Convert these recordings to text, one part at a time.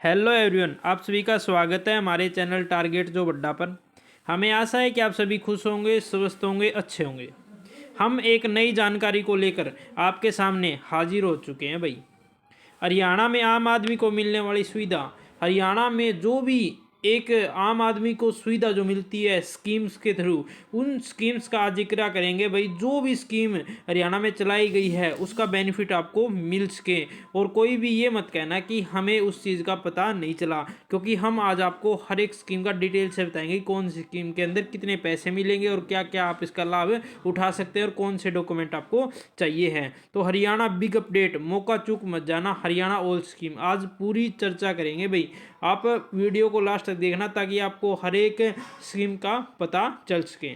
Hello everyone, आप सभी का स्वागत है हमारे चैनल टारगेट जॉब अड्डा पर। हमें आशा है कि आप सभी खुश होंगे, स्वस्थ होंगे, अच्छे होंगे। हम एक नई जानकारी को लेकर आपके सामने हाजिर हो चुके हैं भाई। हरियाणा में आम आदमी को मिलने वाली सुविधा, हरियाणा में जो भी एक आम आदमी को सुविधा जो मिलती है स्कीम्स के थ्रू, उन स्कीम्स का आज जिक्र करेंगे भाई। जो भी स्कीम हरियाणा में चलाई गई है उसका बेनिफिट आपको मिल सके, और कोई भी ये मत कहना कि हमें उस चीज़ का पता नहीं चला, क्योंकि हम आज आपको हर एक स्कीम का डिटेल से बताएंगे कौन सी स्कीम के अंदर कितने पैसे मिलेंगे और क्या क्या आप इसका लाभ उठा सकते हैं और कौन से डॉक्यूमेंट आपको चाहिए है। तो हरियाणा बिग अपडेट, मौका चूक मत जाना, हरियाणा ऑल स्कीम आज पूरी चर्चा करेंगे भाई। आप वीडियो को लास्ट तक देखना ताकि आपको हर एक स्कीम का पता चल सके।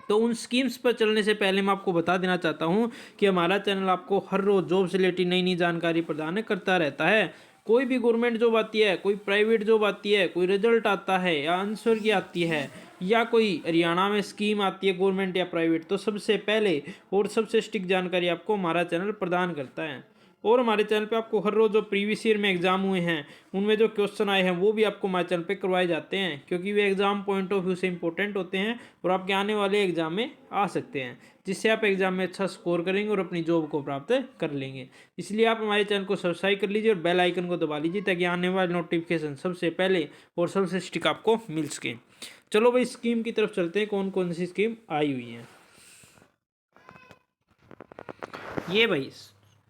तो उन स्कीम्स पर चलने से पहले मैं आपको बता देना चाहता हूं कि हमारा चैनल आपको हर रोज़ जॉब से रिलेटेड नई नई जानकारी प्रदान करता रहता है। कोई भी गवर्नमेंट जॉब आती है, कोई प्राइवेट जॉब आती है, कोई रिजल्ट आता है या आंसर की आती है, या कोई हरियाणा में स्कीम आती है गवर्नमेंट या प्राइवेट, तो सबसे पहले और सबसे स्टिक जानकारी आपको हमारा चैनल प्रदान करता है। और हमारे चैनल पे आपको हर रोज़ जो प्रीवियस ईयर में एग्जाम हुए हैं उनमें जो क्वेश्चन आए हैं वो भी आपको हमारे चैनल पे करवाए जाते हैं, क्योंकि वे एग्ज़ाम पॉइंट ऑफ व्यू से इंपॉर्टेंट होते हैं और आपके आने वाले एग्जाम में आ सकते हैं, जिससे आप एग्जाम में अच्छा स्कोर करेंगे और अपनी जॉब को प्राप्त कर लेंगे। इसलिए आप हमारे चैनल को सब्सक्राइब कर लीजिए और बेल आइकन को दबा लीजिए ताकि आने वाले नोटिफिकेशन सबसे पहले और सबसे स्टिक आपको मिल सके। चलो भाई स्कीम की तरफ चलते हैं, कौन कौन सी स्कीम आई हुई है। ये भाई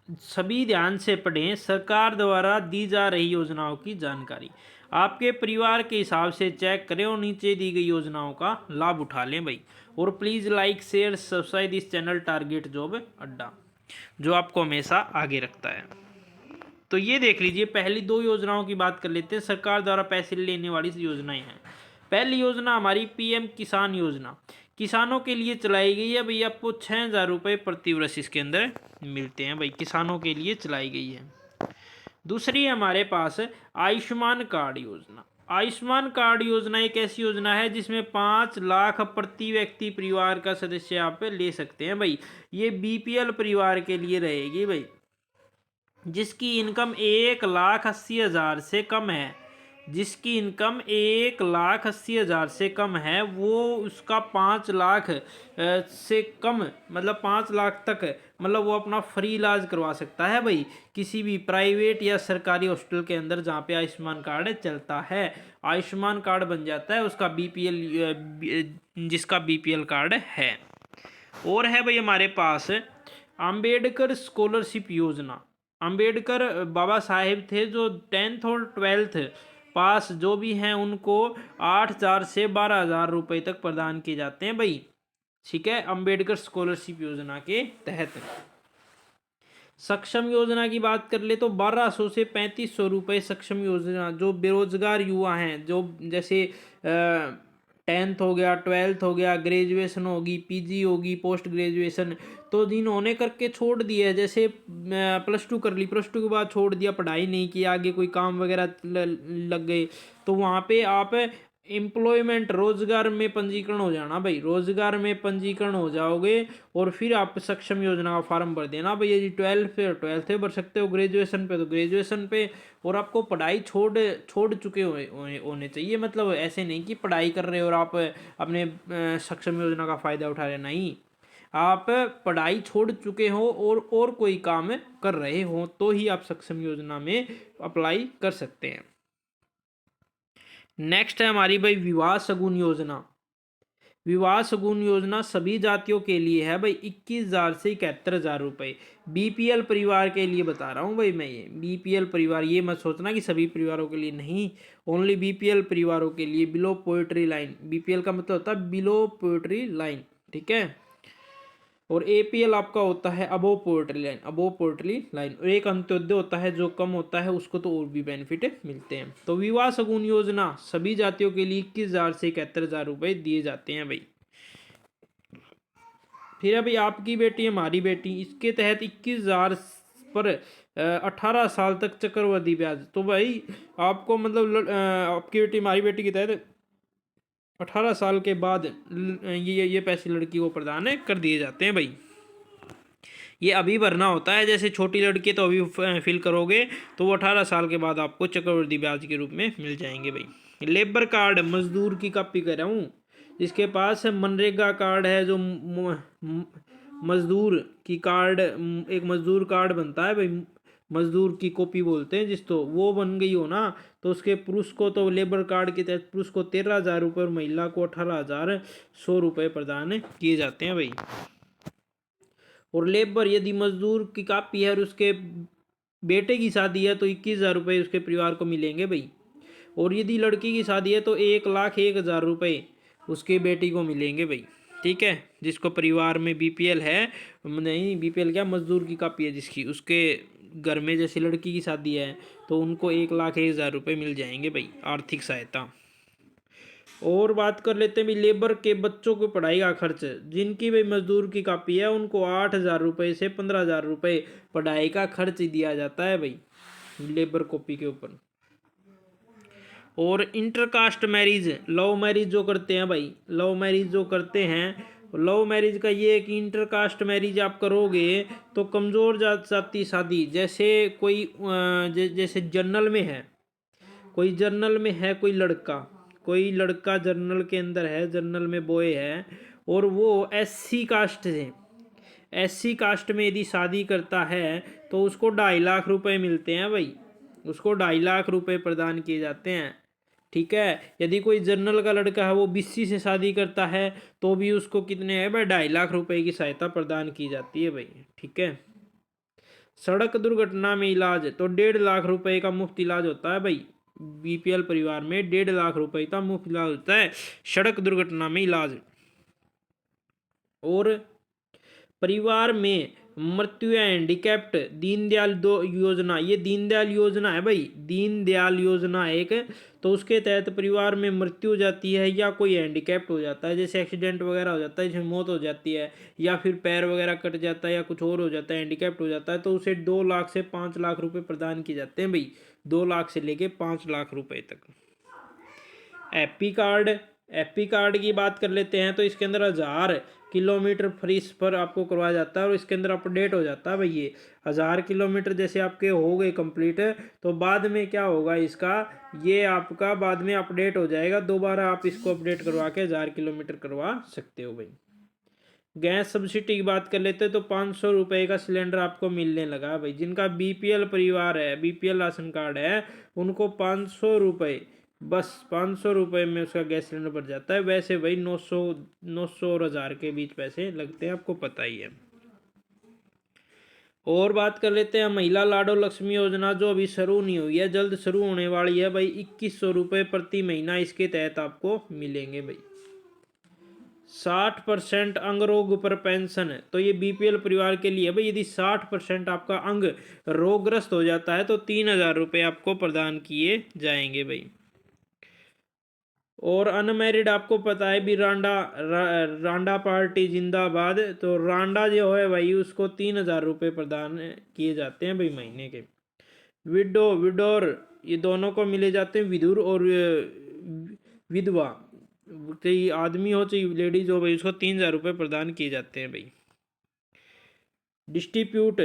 सभी ध्यान से पढ़ें, सरकार द्वारा दी जा रही योजनाओं की जानकारी आपके परिवार के हिसाब से चेक करें और नीचे दी गई योजनाओं का लाभ उठा लें भाई। और प्लीज़ लाइक शेयर सब्सक्राइब इस चैनल टारगेट जॉब अड्डा, जो आपको हमेशा आगे रखता है। तो ये देख लीजिए, पहली दो योजनाओं की बात कर लेते हैं। सरकार द्वारा पैसे लेने वाली योजनाएं हैं। पहली योजना हमारी पीएम किसान योजना, किसानों के लिए चलाई गई है भाई। आपको 6,000 रुपये प्रति वर्ष इसके अंदर मिलते हैं भाई, किसानों के लिए चलाई गई है। दूसरी है हमारे पास आयुष्मान कार्ड योजना। आयुष्मान कार्ड योजना एक ऐसी योजना है जिसमें 5 लाख प्रति व्यक्ति परिवार का सदस्य आप ले सकते हैं भाई। ये बीपीएल परिवार के लिए रहेगी भाई, जिसकी इनकम 1,80,000 से कम है। जिसकी इनकम 1,80,000 से कम है वो उसका 5 लाख से कम, मतलब 5 लाख तक, मतलब वो अपना फ्री इलाज करवा सकता है भाई किसी भी प्राइवेट या सरकारी हॉस्पिटल के अंदर जहाँ पे आयुष्मान कार्ड चलता है। आयुष्मान कार्ड बन जाता है उसका बीपीएल, जिसका बीपीएल कार्ड है। और है भाई हमारे पास अंबेडकर स्कॉलरशिप योजना। अंबेडकर बाबा साहेब थे जो 10th और 12th पास जो भी हैं उनको 8,000 से 12,000 रुपये तक प्रदान किए जाते हैं भाई। ठीक है, अंबेडकर स्कॉलरशिप योजना के तहत। सक्षम योजना की बात कर ले तो 1,200 से 3,500 रुपये सक्षम योजना, जो बेरोजगार युवा हैं, जो जैसे 10th हो गया, 12th हो गया, ग्रेजुएशन होगी, पीजी होगी, पोस्ट ग्रेजुएशन, तो जिन्होंने करके छोड़ दिया है, जैसे +2 कर ली, +2 के बाद छोड़ दिया, पढ़ाई नहीं की, आगे कोई काम वगैरह लग गए, तो वहाँ पे आप एम्प्लॉयमेंट रोजगार में पंजीकरण हो जाना भाई। रोजगार में पंजीकरण हो जाओगे और फिर आप सक्षम योजना का फॉर्म भर देना भाई। यदि 12th पे 12th पे भर सकते हो, ग्रेजुएशन पे तो ग्रेजुएशन पे, और आपको पढ़ाई छोड़ चुके होने चाहिए। मतलब ऐसे नहीं कि पढ़ाई कर रहे हो और आप अपने सक्षम योजना का फ़ायदा उठा रहे, नहीं, आप पढ़ाई छोड़ चुके हो और कोई काम कर रहे हो तो ही आप सक्षम योजना में अप्लाई कर सकते हैं। नेक्स्ट है हमारी भाई विवाह शगुन योजना। विवाह शगुन योजना सभी जातियों के लिए है भाई, 21,000 से 71,000 रुपये। बीपीएल परिवार के लिए बता रहा हूँ भाई मैं, ये बीपीएल परिवार, ये मत सोचना कि सभी परिवारों के लिए, नहीं, ओनली बीपीएल परिवारों के लिए, बिलो पोवर्टी लाइन। बीपीएल का मतलब होता है बिलो पोवर्टी लाइन, ठीक है। और एपीएल आपका होता है above poverty line, above poverty line. और एक अंत्योदय होता है जो कम होता है, उसको तो और भी बेनिफिट मिलते हैं। तो विवाह शगुन योजना सभी जातियों के लिए 21,000 से 71,000 रुपये दिए जाते हैं भाई। फिर अभी आपकी बेटी हमारी बेटी, इसके तहत 21,000 पर 18 साल तक चक्रवृद्धि ब्याज। तो भाई आपको मतलब आपकी बेटी हमारी बेटी के तहत 18 साल के बाद ये पैसे लड़की को प्रदान कर दिए जाते हैं भाई। ये अभी भरना होता है, जैसे छोटी लड़की तो अभी फिल करोगे तो वो 18 साल के बाद आपको चक्रवृद्धि ब्याज के रूप में मिल जाएंगे भाई। लेबर कार्ड, मजदूर की कॉपी कर रहा हूँ, जिसके पास मनरेगा कार्ड है, जो मजदूर की कार्ड, एक मजदूर कार्ड बनता है भाई, मजदूर की कॉपी बोलते हैं जिस, तो वो बन गई हो ना, तो उसके पुरुष को तो लेबर कार्ड के तहत पुरुष को 13,000 रुपये और महिला को 18,100 रुपये प्रदान किए जाते हैं भाई। और लेबर यदि मजदूर की कापी है और उसके बेटे की शादी है तो 21,000 रुपये उसके परिवार को मिलेंगे भाई। और यदि लड़की की शादी है तो 1,01,000 रुपये उसके बेटी को मिलेंगे भाई। ठीक है, जिसको परिवार में बीपीएल है, नहीं बीपीएल क्या, मजदूर की कापी है जिसकी, उसके घर में जैसे लड़की की शादी है तो उनको 1,01,000 रुपये मिल जाएंगे भाई, आर्थिक सहायता। और बात कर लेते हैं भी लेबर के बच्चों को पढ़ाई का खर्च, जिनकी भाई मजदूर की कापी है उनको 8,000 रुपये से 15,000 रुपये पढ़ाई का खर्च दिया जाता है भाई, लेबर कॉपी के ऊपर। और इंटरकास्ट मैरिज, लव मैरिज जो करते हैं भाई, लव मैरिज जो करते हैं, लव मैरिज का ये है कि इंटरकास्ट मैरिज आप करोगे तो कमज़ोर जाति शादी, जैसे कोई जैसे जनरल में है, कोई जनरल में है, कोई लड़का जनरल के अंदर है, जनरल में बॉय है, और वो एससी कास्ट से, एससी कास्ट में यदि शादी करता है तो उसको 2.5 लाख रुपए मिलते हैं भाई, उसको 2.5 लाख रुपए प्रदान किए जाते हैं। ठीक है, यदि कोई जनरल का लड़का है वो बीसी से शादी करता है तो भी उसको कितने है भाई, 2.5 लाख रुपए की सहायता प्रदान की जाती है भाई। ठीक है, सड़क दुर्घटना में इलाज तो 1.5 लाख रुपए का मुफ्त इलाज होता है भाई, बीपीएल परिवार में 1.5 लाख रुपए का मुफ्त इलाज होता है सड़क दुर्घटना में इलाज। और परिवार में मृत्यु या हैंडीकैप्ट, दीनदयाल दो योजना, ये दीनदयाल योजना है भाई, दीनदयाल योजना एक, तो उसके तहत परिवार में मृत्यु हो जाती है या कोई हैंडीकैप्ट हो जाता है, जैसे एक्सीडेंट वगैरह हो जाता है जिसमें मौत हो जाती है, या फिर पैर वगैरह कट जाता है या कुछ और हो जाता है, हैंडीकैप्ट हो जाता है, तो उसे 2 लाख से 5 लाख रुपए प्रदान किए जाते हैं भाई, 2 लाख से लेके 5 लाख रुपए तक। एपी कार्ड, एपी कार्ड की बात कर लेते हैं तो इसके अंदर 1,000 किलोमीटर फ्री पर आपको करवाया जाता है और इसके अंदर अपडेट हो जाता है भाई, ये 1,000 किलोमीटर जैसे आपके हो गए कंप्लीट, तो बाद में क्या होगा इसका, ये आपका बाद में अपडेट हो जाएगा, दोबारा आप इसको अपडेट करवा के 1,000 किलोमीटर करवा सकते हो भाई। गैस सब्सिडी की बात कर लेते हैं तो 500 रुपये का सिलेंडर आपको मिलने लगा भाई, जिनका बीपीएल परिवार है, बीपीएल राशन कार्ड है, उनको 500 रुपये, बस 500 रुपये में उसका गैस सिलेंडर भर जाता है। वैसे भाई 900 और 1,000 के बीच पैसे लगते हैं, आपको पता ही है। और बात कर लेते हैं महिला लाडो लक्ष्मी योजना, जो अभी शुरू नहीं हुई है, जल्द शुरू होने वाली है भाई। 2,100 रुपये प्रति महीना इसके तहत आपको मिलेंगे भाई। 60% अंग रोग पर पेंशन है, तो ये बीपीएल परिवार के लिए भाई, यदि 60% आपका अंग रोगग्रस्त हो जाता है तो 3,000 रुपये आपको प्रदान किए जाएंगे भाई। और अनमैरिड आपको पता है भी, रांडा पार्टी जिंदाबाद, तो रांडा जो है भाई उसको 3,000 रुपये प्रदान किए जाते हैं भाई महीने के। विडोर ये दोनों को मिले जाते हैं, विधुर और विधवा, चाहे आदमी हो चाहे लेडीज हो भाई, उसको 3,000 रुपये प्रदान किए जाते हैं भाई। डिस्ट्रीब्यूट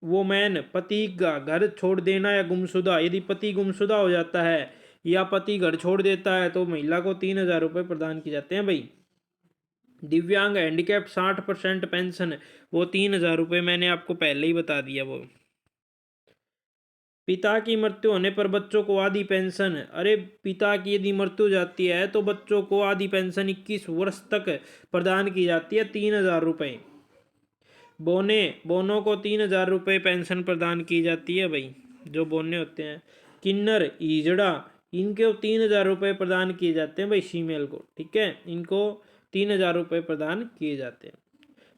वोमैन, पति का घर छोड़ देना या गुमशुदा, यदि पति गुमशुदा हो जाता है या पति घर छोड़ देता है तो महिला को 3,000 रुपये प्रदान किए जाते हैं भाई। दिव्यांग हैंडीकैप 60% पेंशन, वो 3,000 रुपये मैंने आपको पहले ही बता दिया वो। पिता की मृत्यु होने पर बच्चों को आधी पेंशन, अरे पिता की यदि मृत्यु हो जाती है तो बच्चों को आधी पेंशन 21 वर्ष तक प्रदान की जाती है, 3,000 रुपये। बोनों को 3,000 रुपये पेंशन प्रदान की जाती है भाई, जो बोने होते हैं। किन्नर ईजड़ा, इनके 3,000 रुपये प्रदान किए जाते हैं भाई फीमेल को। ठीक है, इनको 3,000 रुपये प्रदान किए जाते हैं।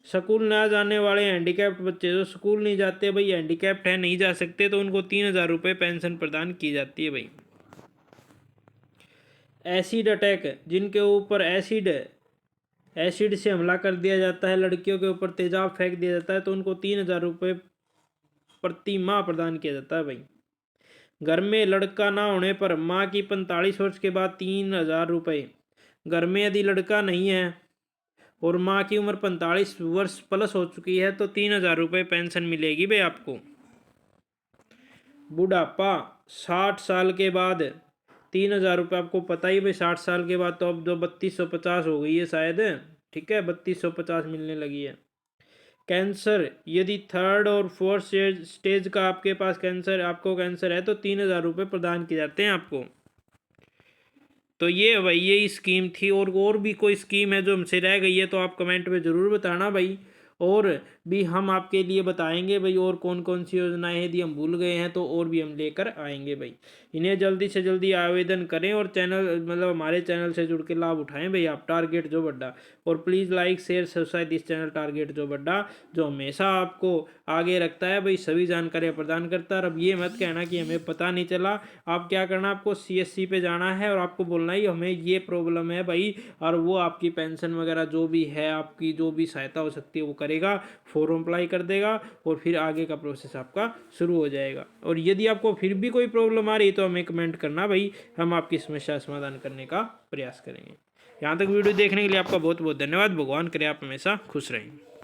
स्कूल ना जाने वाले हैंडीकैप्ड बच्चे, जो स्कूल नहीं जाते भाई, हैंडीकैप्ड है नहीं जा सकते, तो उनको 3,000 रुपये पेंशन प्रदान की जाती है भाई। एसिड अटैक, जिनके ऊपर एसिड से हमला कर दिया जाता है, लड़कियों के ऊपर तेजाब फेंक दिया जाता है, तो उनको 3,000 रुपये प्रति माह प्रदान किया जाता है भाई। घर में लड़का ना होने पर माँ की 45 वर्ष के बाद 3,000 रुपये। घर में यदि लड़का नहीं है और माँ की उम्र 45 वर्ष प्लस हो चुकी है तो 3,000 रुपये पेंशन मिलेगी भाई आपको। बुढ़ापा 60 साल के बाद 3,000 रुपये, आपको पता ही भाई 60 साल के बाद तो अब जो 3250 हो गई है शायद, ठीक है, 3250 मिलने लगी है। कैंसर, यदि थर्ड और फोर्थ स्टेज का आपके पास कैंसर, आपको कैंसर है तो 3,000 रुपये प्रदान किए जाते हैं आपको। तो ये भाई यही स्कीम थी, और भी कोई स्कीम है जो हमसे रह गई है तो आप कमेंट में ज़रूर बताना भाई, और भी हम आपके लिए बताएंगे भाई और कौन कौन सी योजनाएं यदि हम भूल गए हैं तो और भी हम लेकर आएंगे भाई। इन्हें जल्दी से जल्दी आवेदन करें और चैनल मतलब हमारे चैनल से जुड़ के लाभ उठाएं भाई आप, टारगेट जो बड्डा। और please like share subscribe this channel target जो बड्डा, जो हमेशा आपको आगे रखता है भाई, सभी जानकारियाँ प्रदान करता है। और अब ये मत कहना कि हमें पता नहीं चला, आप क्या करना, आपको CSC पे जाना है और आपको बोलना ही हमें ये प्रॉब्लम है भाई, और वो आपकी पेंशन वगैरह जो भी है, आपकी जो भी सहायता हो सकती है वो करेगा, फॉर्म अप्लाई कर देगा और फिर आगे का प्रोसेस आपका शुरू हो जाएगा। और यदि आपको फिर भी कोई प्रॉब्लम आ रही तो हमें कमेंट करना भाई, हम आपकी समस्या समाधान करने का प्रयास करेंगे। यहाँ तक वीडियो देखने के लिए आपका बहुत बहुत धन्यवाद। भगवान करे आप हमेशा खुश रहें।